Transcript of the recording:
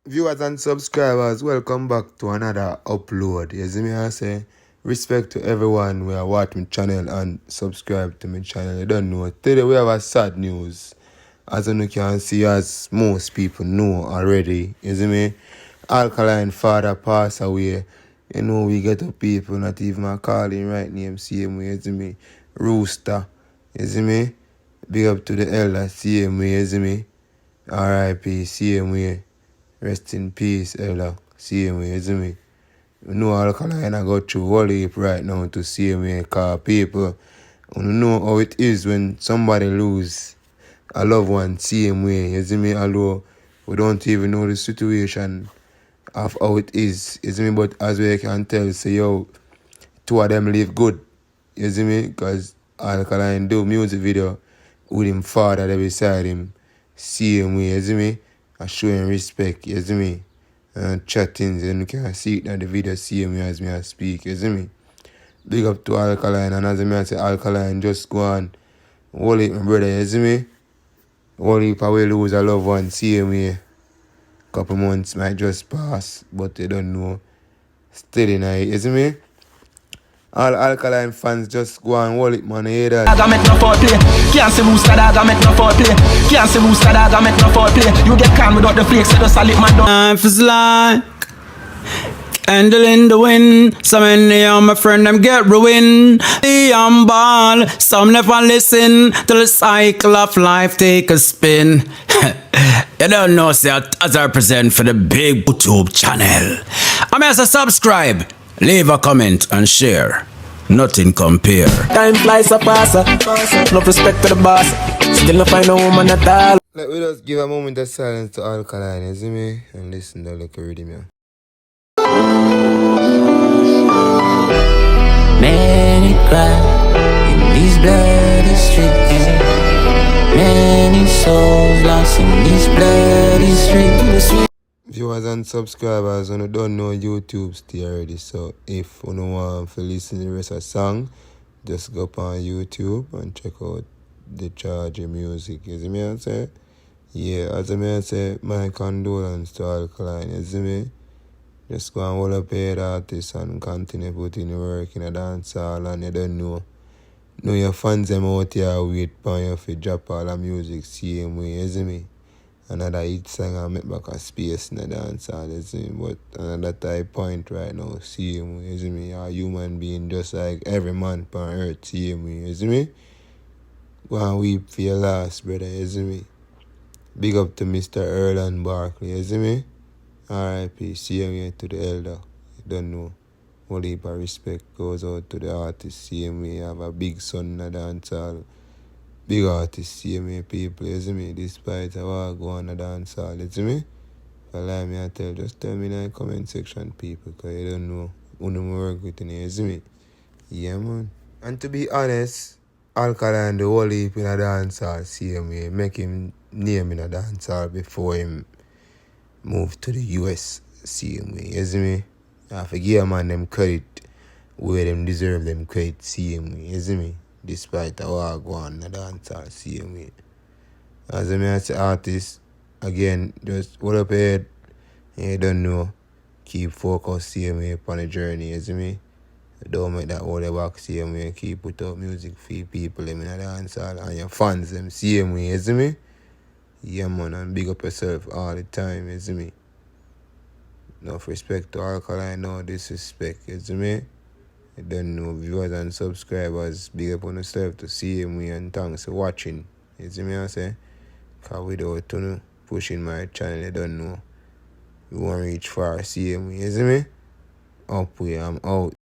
Viewers and subscribers, welcome back to another upload. You see me, I say respect to everyone who are watching my channel and subscribe to my channel. You don't know. Today we have a sad news. As you can see, as most people know already, you see me, Alkaline father passed away. You know, we get to people not even calling right name, same way, you see me, Rooster, you see me, big up to the elder, same way, you see me, R.I.P., same way. Rest in peace, Elder. Same way, you see me? You know Alkaline I go through all heap right now to see me because people you know how it is when somebody lose a loved one same way, you see me? Although we don't even know the situation of how it is, you see me? But as we can tell, say yo, two of them live good, you see me? Because Alkaline do music video with him father there beside him, same way, you see me? I show him respect, you see me? And chatting, and you can see it in the video, see me as me I speak, you see me? Big up to Alkaline, and as I say, Alkaline, just go on. Hold it, my brother, you see me? Hold it, I will lose a loved one, see me. Couple months might just pass, but you don't know. Steady now, you see me? All Alkaline fans just go and hold it, man, you hear that? I make no foul play. Can't say Rooster dog, I make no foul play. Can't say Rooster dog, I make no foul play. You get calm without the flakes, so just a lip man down. Life is like candle in the wind. So many of my friends them get ruined. The ball, some never listen till the cycle of life take a spin. You don't know, say, as I present for the big YouTube channel. I'm as a subscribe, leave a comment and share. Nothing compare. Time flies a passer. No respect to the boss. Still no find a woman at all. Let me just give a moment of silence to Alkaline, you see me? And listen to the little rhythm here. Many cry in these bloody streets. Many souls lost in these bloody streets. Viewers and subscribers, you don't know YouTube stay already, so if you don't want to listen to the rest of the song, just go up on YouTube and check out the Charge Music. You see me I say? Yeah, as I say, my condolence to Alkaline, you see me? Just go and hold up your artists and continue putting the work in a dance hall, and you don't know. Know your fans them out here wait for you to drop all the music same way, you see me? Another hit song and make back a space in the dance hall, you see me? But another type point right now, same way, you see me? You're a human being just like every man on earth, same way, you see me? Go and weep for your loss, brother, you see me? Big up to Mr. Erland Barkley, you see me? R.I.P. Same way to the elder, you don't know. All heap of respect goes out to the artist, same way. You have a big son in the dance hall. Big artist, same way people, you see me? Despite how I go on the dance hall, you see me? If you like me, I tell, just tell me in the comment section, people, because you don't know who I'm work with, you see me? Yeah, man. And to be honest, Alkaline the whole heap in a dance hall, same way. Make him name in a dance hall before him move to the US, same way, you see me? I forgive man them credit where them deserve them credit, same way, you see me? Despite how I go on the dance hall, same way. As I say, artist, again, just hold up your head, you don't know, keep focused same way upon the journey, you see me? Don't make that hold you back same way, keep put out music for people them in the dance hall and your fans them same way, you see me? Yeah man, and big up yourself all the time, you see me? Enough respect to Alkaline, no disrespect, you see me? You don't know, viewers and subscribers, big up on yourself to see me, and thanks for watching. You see me I say? Because without pushing my channel, you don't know. You won't reach far, see me, you see me? Up way, I'm out.